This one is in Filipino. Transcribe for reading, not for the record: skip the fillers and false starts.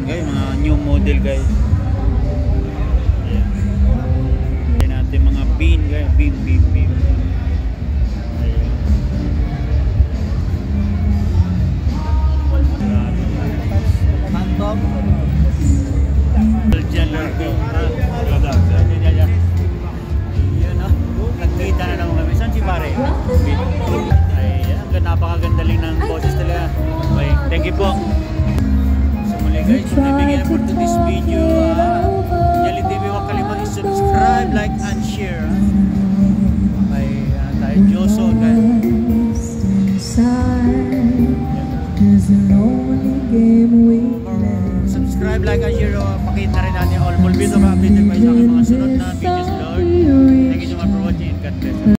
guys, mga new model guys. Ayan. Ayan natin mga bean guys, bean. Ayan. Phantom. Diyan lang bean. Ayan o, nagkita na naman kami. Saan si pare? Ayan, napakaganda lang ng boses talaga. Okay, thank you po. Guys, kung nabigyan po to this video, Jelly TV, huwag kalimang i-subscribe, like, and share. May tayo Joso guys. Subscribe, like, and share. Pakita rin natin all full video ka updated pa sa aking mga sunod na videos, Lord. Thank you so much for watching. God bless.